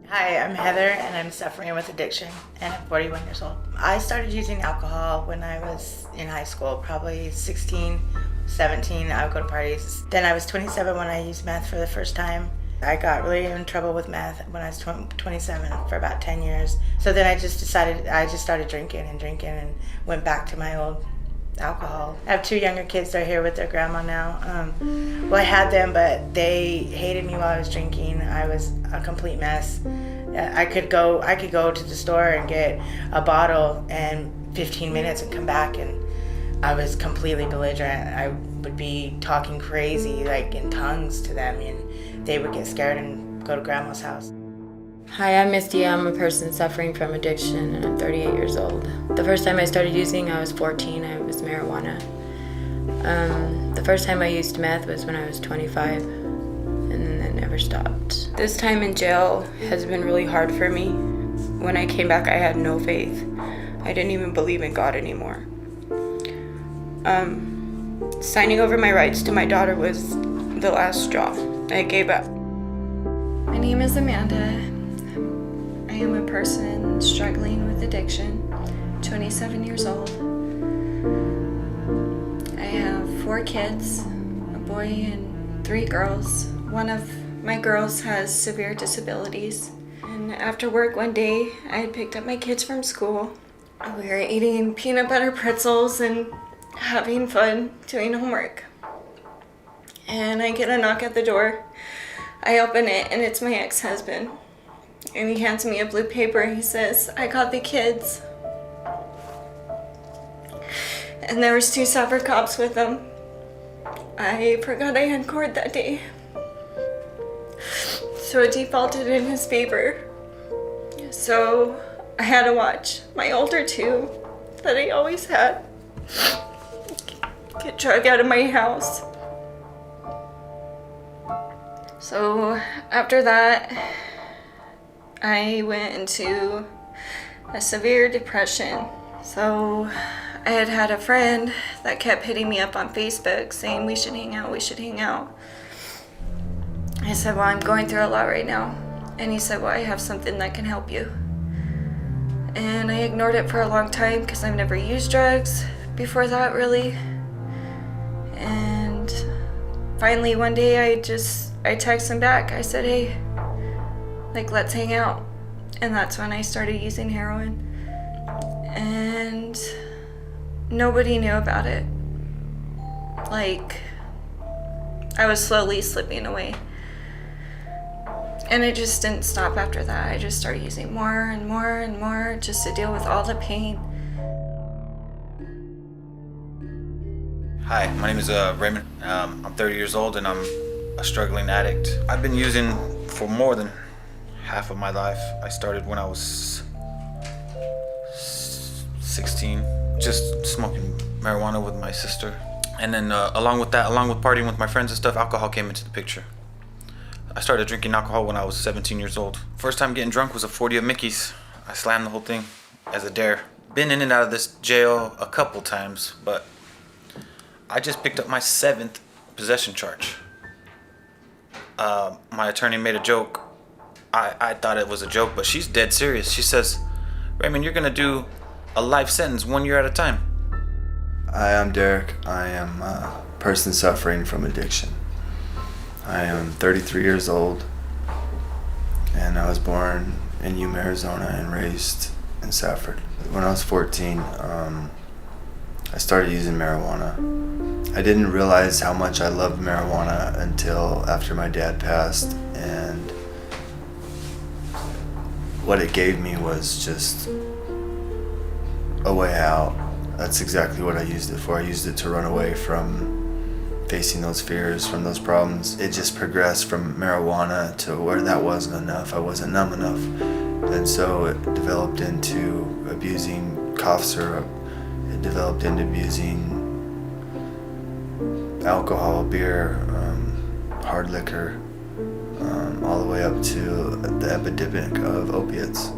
Hi, I'm Heather and I'm suffering with addiction and I'm 41 years old. I started using alcohol when I was in high school, probably 16, 17. I would go to parties. Then I was 27 when I used meth for the first time. I got really in trouble with meth when I was 27 for about 10 years. So then I just started drinking and went back to my old alcohol. I have two younger kids that are here with their grandma now. Well, I had them, but they hated me while I was drinking. I was a complete mess. I could go to the store and get a bottle in 15 minutes and come back, and I was completely belligerent. I would be talking crazy, like in tongues to them, and they would get scared and go to grandma's house. Hi, I'm Misty. I'm a person suffering from addiction and I'm 38 years old. The first time I started using, I was 14. It was marijuana. The first time I used meth was when I was 25, and then it never stopped. This time in jail has been really hard for me. When I came back, I had no faith. I didn't even believe in God anymore. Signing over my rights to my daughter was the last straw. I gave up. My name is Amanda. I am a person struggling with addiction, 27 years old. I have 4 kids, a boy and 3 girls. One of my girls has severe disabilities. And after work one day, I had picked up my kids from school. We were eating peanut butter pretzels and having fun doing homework. And I get a knock at the door. I open it and it's my ex-husband. And he hands me a blue paper. He says, "I got the kids." And there was 2 Safford cops with them. I forgot I had court that day. So it defaulted in his favor. So I had to watch my older 2 that I always had get dragged out of my house. So after that, I went into a severe depression. So I had a friend that kept hitting me up on Facebook saying we should hang out. I said, "Well, I'm going through a lot right now." And he said, "Well, I have something that can help you." And I ignored it for a long time because I've never used drugs before that, really. And finally one day I texted him back. I said, "Hey, let's hang out." And that's when I started using heroin. And nobody knew about it. I was slowly slipping away. And it just didn't stop after that. I just started using more and more and more just to deal with all the pain. Hi, my name is Raymond. I'm 30 years old and I'm a struggling addict. I've been using for more than half of my life. I started when I was 16, just smoking marijuana with my sister. And then along with partying with my friends and stuff, alcohol came into the picture. I started drinking alcohol when I was 17 years old. First time getting drunk was a 40 of Mickey's. I slammed the whole thing as a dare. Been in and out of this jail a couple times, but I just picked up my 7th possession charge. My attorney made a joke. I thought it was a joke, but she's dead serious. She says, "Raymond, you're gonna do a life sentence 1 year at a time." Hi, I'm Derek. I am a person suffering from addiction. I am 33 years old, and I was born in Yuma, Arizona, and raised in Safford. When I was 14, I started using marijuana. I didn't realize how much I loved marijuana until after my dad passed, and what it gave me was just a way out. That's exactly what I used it for. I used it to run away from facing those fears, from those problems. It just progressed from marijuana to where that wasn't enough. I wasn't numb enough. And so it developed into abusing cough syrup. It developed into abusing alcohol, beer, hard liquor, all the way up to the epidemic of opiates.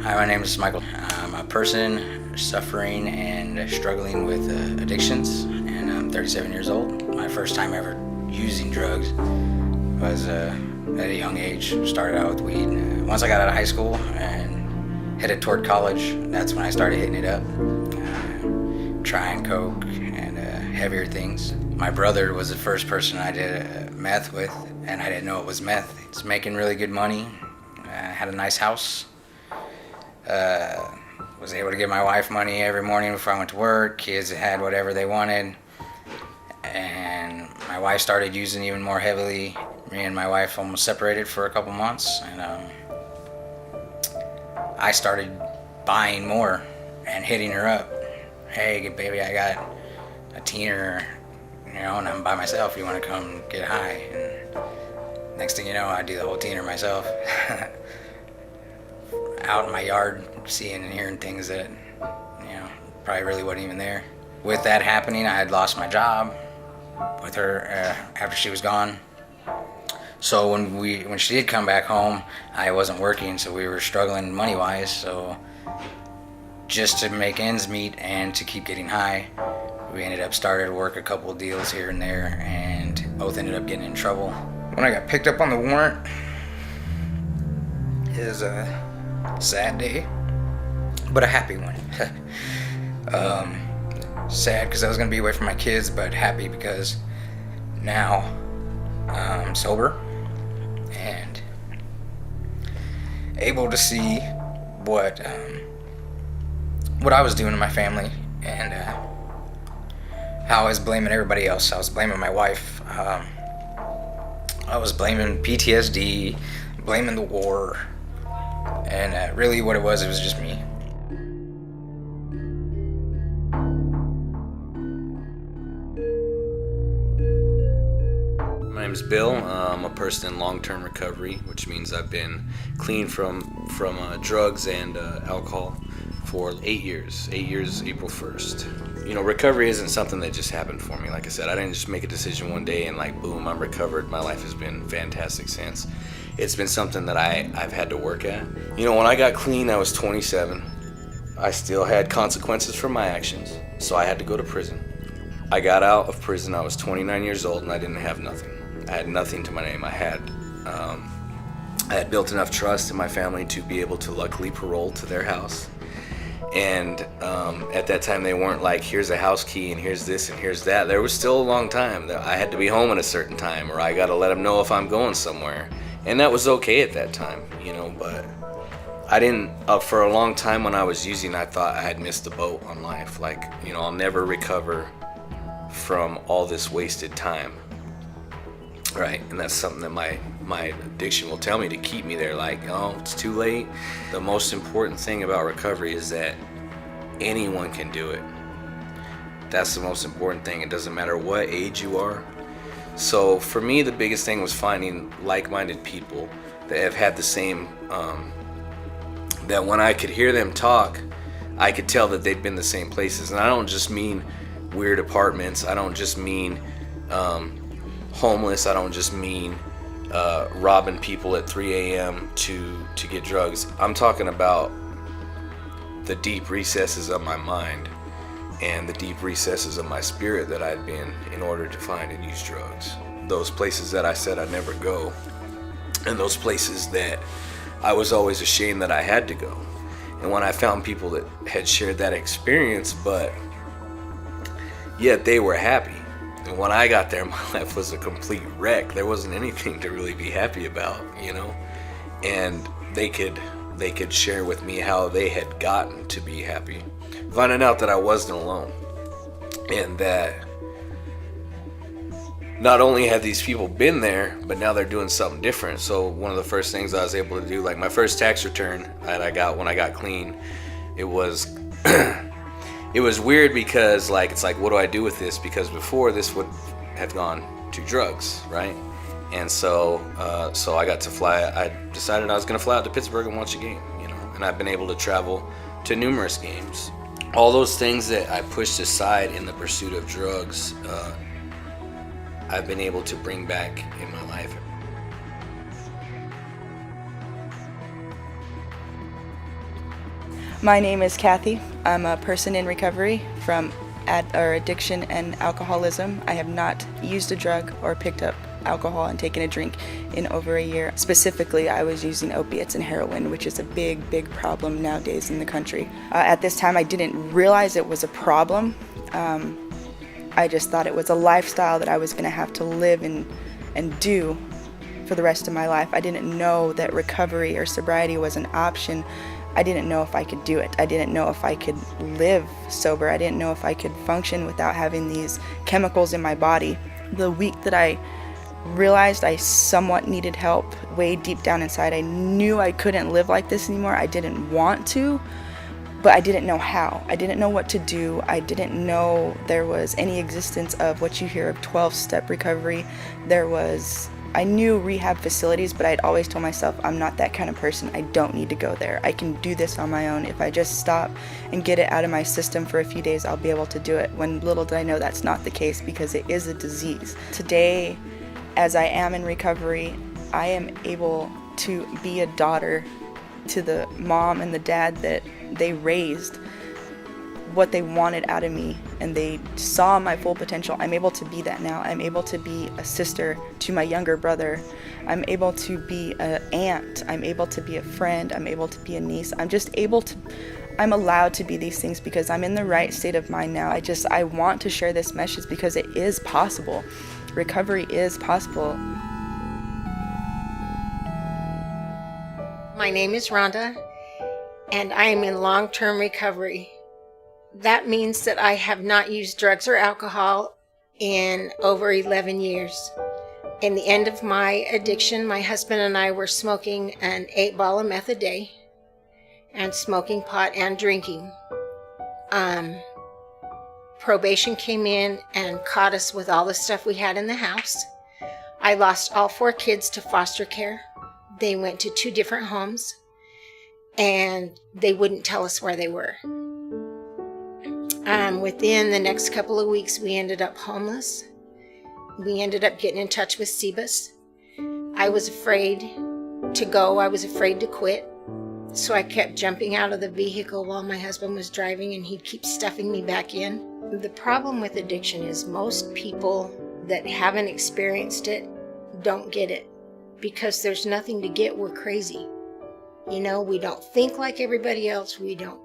Hi, my name is Michael. I'm a person suffering and struggling with addictions, and I'm 37 years old. My first time ever using drugs was at a young age. Started out with weed. once I got out of high school and headed toward college, that's when I started hitting it up, trying coke and heavier things. My brother was the first person I did meth with, and I didn't know it was meth. He's making really good money, had a nice house, was able to give my wife money every morning before I went to work. Kids had whatever they wanted, and my wife started using even more heavily. Me and my wife almost separated for a couple months, and I started buying more and hitting her up. Hey, baby, I got a teener, and I'm by myself. You want to come get high? And next thing you know, I do the whole teener myself. Out in my yard, seeing and hearing things that, probably really wasn't even there. With that happening, I had lost my job with her after she was gone. So when she did come back home, I wasn't working, so we were struggling money-wise. So just to make ends meet and to keep getting high, we ended up started to work a couple of deals here and there, and both ended up getting in trouble. When I got picked up on the warrant, it was a sad day, but a happy one. Sad because I was going to be away from my kids, but happy because now I'm sober and able to see what I was doing to my family, and how I was blaming everybody else. I was blaming my wife. I was blaming PTSD, blaming the war, and really what it was just me. My name's Bill. I'm a person in long-term recovery, which means I've been clean from drugs and alcohol for 8 years. 8 years, April 1st. Recovery isn't something that just happened for me. Like I said, I didn't just make a decision one day and boom, I'm recovered. My life has been fantastic since. It's been something that I've had to work at. When I got clean, I was 27. I still had consequences for my actions, so I had to go to prison. I got out of prison, I was 29 years old, and I didn't have nothing. I had nothing to my name. I had built enough trust in my family to be able to luckily parole to their house. And at that time, they weren't like, here's a house key and here's this and here's that. There was still a long time that I had to be home at a certain time, or I got to let them know if I'm going somewhere. And that was okay at that time, but I didn't, for a long time when I was using, I thought I had missed the boat on life. I'll never recover from all this wasted time. Right, and that's something that my addiction will tell me to keep me there, it's too late. The most important thing about recovery is that anyone can do it. That's the most important thing. It doesn't matter what age you are. So for me, the biggest thing was finding like-minded people that have had the same, that when I could hear them talk, I could tell that they'd been the same places. And I don't just mean weird apartments. I don't just mean homeless. I don't just mean robbing people at 3 a.m. to get drugs. I'm talking about the deep recesses of my mind and the deep recesses of my spirit that I'd been in order to find and use drugs. Those places that I said I'd never go, and those places that I was always ashamed that I had to go. And when I found people that had shared that experience, but yet they were happy. And when I got there, my life was a complete wreck. There wasn't anything to really be happy about, And they could share with me how they had gotten to be happy. Finding out that I wasn't alone. And that not only had these people been there, but now they're doing something different. So one of the first things I was able to do, my first tax return that I got when I got clean, it was it was weird because it's what do I do with this? Because before this would have gone to drugs, right? And so I got to fly. I decided I was gonna fly out to Pittsburgh and watch a game, and I've been able to travel to numerous games. All those things that I pushed aside in the pursuit of drugs, I've been able to bring back in my life. My name is Kathy. I'm a person in recovery from addiction and alcoholism. I have not used a drug or picked up alcohol and taken a drink in over a year. Specifically, I was using opiates and heroin, which is a big, big problem nowadays in the country. At this time, I didn't realize it was a problem. I just thought it was a lifestyle that I was going to have to live and do for the rest of my life. I didn't know that recovery or sobriety was an option. I didn't know if I could do it. I didn't know if I could live sober. I didn't know if I could function without having these chemicals in my body. The week that I realized I somewhat needed help, way deep down inside, I knew I couldn't live like this anymore. I didn't want to, but I didn't know how. I didn't know what to do. I didn't know there was any existence of what you hear of 12-step recovery. I knew rehab facilities, but I'd always told myself, I'm not that kind of person. I don't need to go there. I can do this on my own. If I just stop and get it out of my system for a few days, I'll be able to do it. When little did I know that's not the case, because it is a disease. Today, as I am in recovery, I am able to be a daughter to the mom and the dad that they raised what they wanted out of me, and they saw my full potential. I'm able to be that now. I'm able to be a sister to my younger brother. I'm able to be an aunt. I'm able to be a friend. I'm able to be a niece. I'm allowed to be these things because I'm in the right state of mind now. I want to share this message because it is possible. Recovery is possible. My name is Rhonda, and I am in long-term recovery. That means that I have not used drugs or alcohol in over 11 years. In the end of my addiction, my husband and I were smoking an 8-ball of meth a day and smoking pot and drinking. Probation came in and caught us with all the stuff we had in the house. I lost all 4 kids to foster care. They went to 2 different homes, and they wouldn't tell us where they were. Within the next couple of weeks, we ended up homeless. We ended up getting in touch with CBUS. I was afraid to go. I was afraid to quit. So I kept jumping out of the vehicle while my husband was driving, and he'd keep stuffing me back in. The problem with addiction is most people that haven't experienced it don't get it, because there's nothing to get. We're crazy. You know, we don't think like everybody else. We don't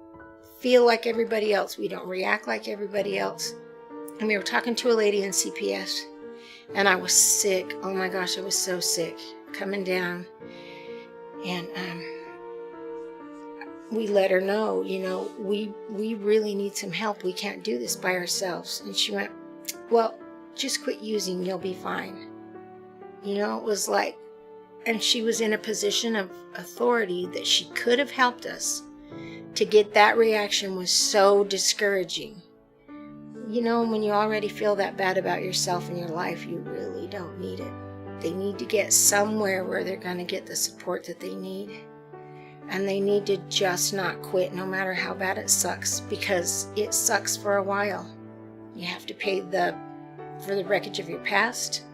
feel like everybody else. We don't react like everybody else. And we were talking to a lady in CPS, and I was sick. Oh my gosh, I was so sick, coming down. And we let her know, you know, we really need some help. We can't do this by ourselves. And she went, well, just quit using, you'll be fine. You know, it was like, and she was in a position of authority that she could have helped us. To get that reaction was so discouraging. You know, when you already feel that bad about yourself and your life, you really don't need it. They need to get somewhere where they're going to get the support that they need. And they need to just not quit, no matter how bad it sucks, because it sucks for a while. You have to pay for the wreckage of your past.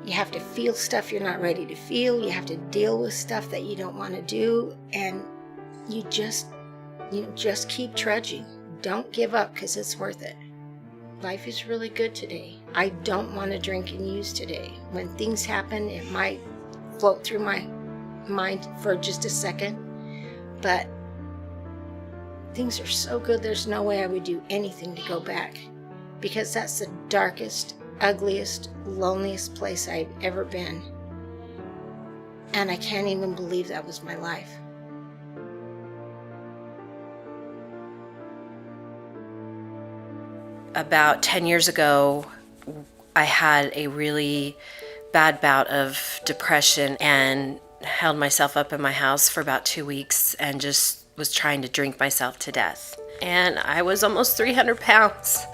You have to feel stuff you're not ready to feel. You have to deal with stuff that you don't want to do. And you just keep trudging. Don't give up, because it's worth it. Life is really good today. I don't want to drink and use today. When things happen, it might float through my mind for just a second, but things are so good, there's no way I would do anything to go back, because that's the darkest, ugliest, loneliest place I've ever been. And I can't even believe that was my life. About 10 years ago, I had a really bad bout of depression and held myself up in my house for about 2 weeks and just was trying to drink myself to death. And I was almost 300 pounds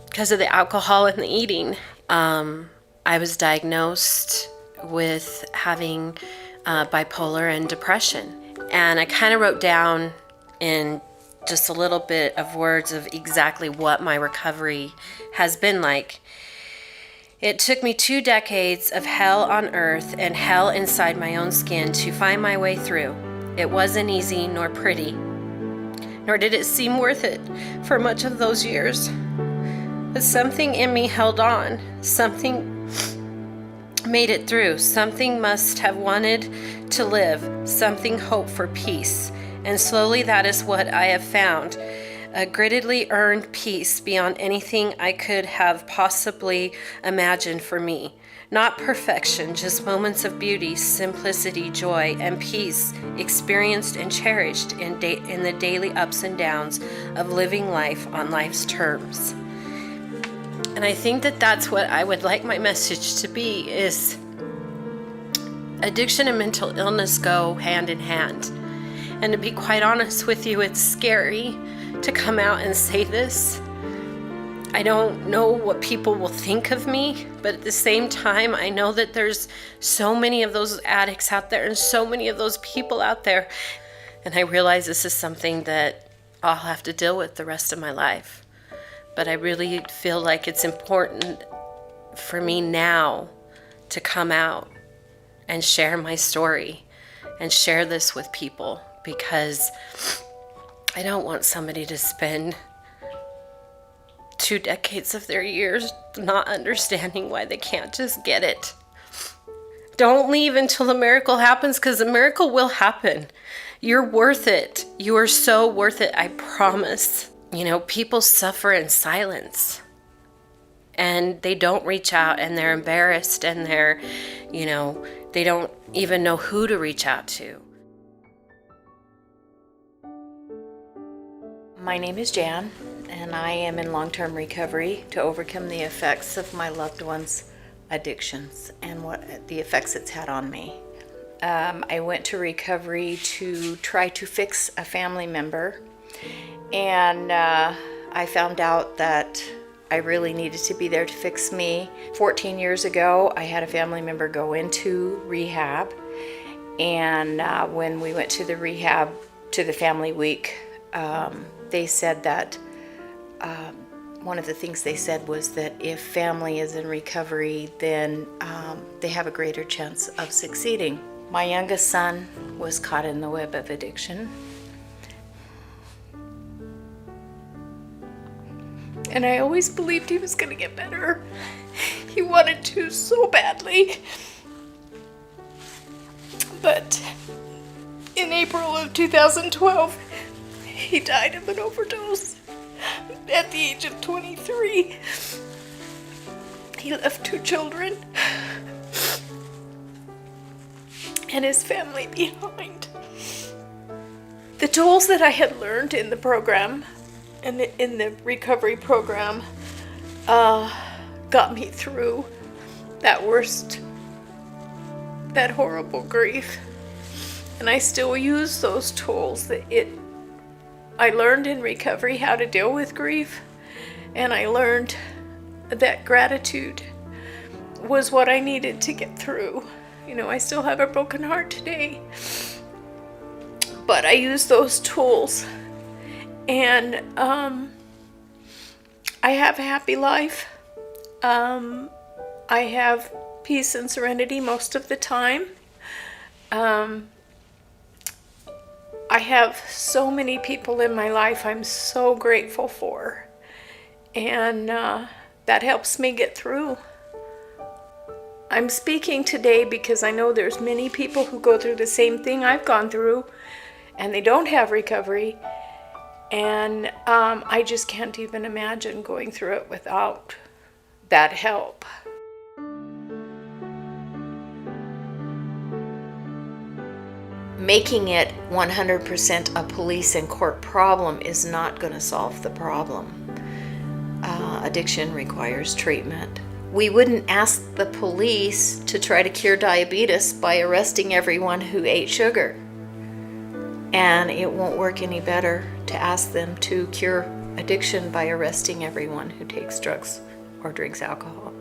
because of the alcohol and the eating. I was diagnosed with having bipolar and depression. And I kind of wrote down in just a little bit of words of exactly what my recovery has been like. It took me 2 decades of hell on earth and hell inside my own skin to find my way through. It wasn't easy nor pretty, nor did it seem worth it for much of those years. But something in me held on, something made it through. Something must have wanted to live, something hope for peace. And slowly that is what I have found. A grittedly earned peace beyond anything I could have possibly imagined for me. Not perfection, just moments of beauty, simplicity, joy, and peace experienced and cherished in the daily ups and downs of living life on life's terms. And I think that that's what I would like my message to be, is addiction and mental illness go hand in hand. And to be quite honest with you, it's scary to come out and say this. I don't know what people will think of me, but at the same time, I know that there's so many of those addicts out there and so many of those people out there. And I realize this is something that I'll have to deal with the rest of my life. But I really feel like it's important for me now to come out and share my story and share this with people, because I don't want somebody to spend 2 decades of their years not understanding why they can't just get it. Don't leave until a miracle happens, because a miracle will happen. You're worth it. You are so worth it, I promise. You know, people suffer in silence, and they don't reach out, and they're embarrassed, and they're, you know, they don't even know who to reach out to. My name is Jan, and I am in long-term recovery to overcome the effects of my loved one's addictions and what the effects it's had on me. I went to recovery to try to fix a family member, and I found out that I really needed to be there to fix me. 14 years ago, I had a family member go into rehab, and when we went to the rehab, to the family week, they said that one of the things they said was that if family is in recovery, then they have a greater chance of succeeding. My youngest son was caught in the web of addiction. And I always believed he was going to get better. He wanted to so badly. But in April of 2012, he died of an overdose at the age of 23. He left 2 children and his family behind. The tools that I had learned in the program, in the recovery program, got me through that horrible grief. And I still use those tools. I learned in recovery how to deal with grief, and I learned that gratitude was what I needed to get through. You know, I still have a broken heart today, but I use those tools, and I have a happy life. I have peace and serenity most of the time. I have so many people in my life I'm so grateful for, and that helps me get through. I'm speaking today because I know there's many people who go through the same thing I've gone through, and they don't have recovery, and I just can't even imagine going through it without that help. Making it 100% a police and court problem is not going to solve the problem. Addiction requires treatment. We wouldn't ask the police to try to cure diabetes by arresting everyone who ate sugar. And it won't work any better to ask them to cure addiction by arresting everyone who takes drugs or drinks alcohol.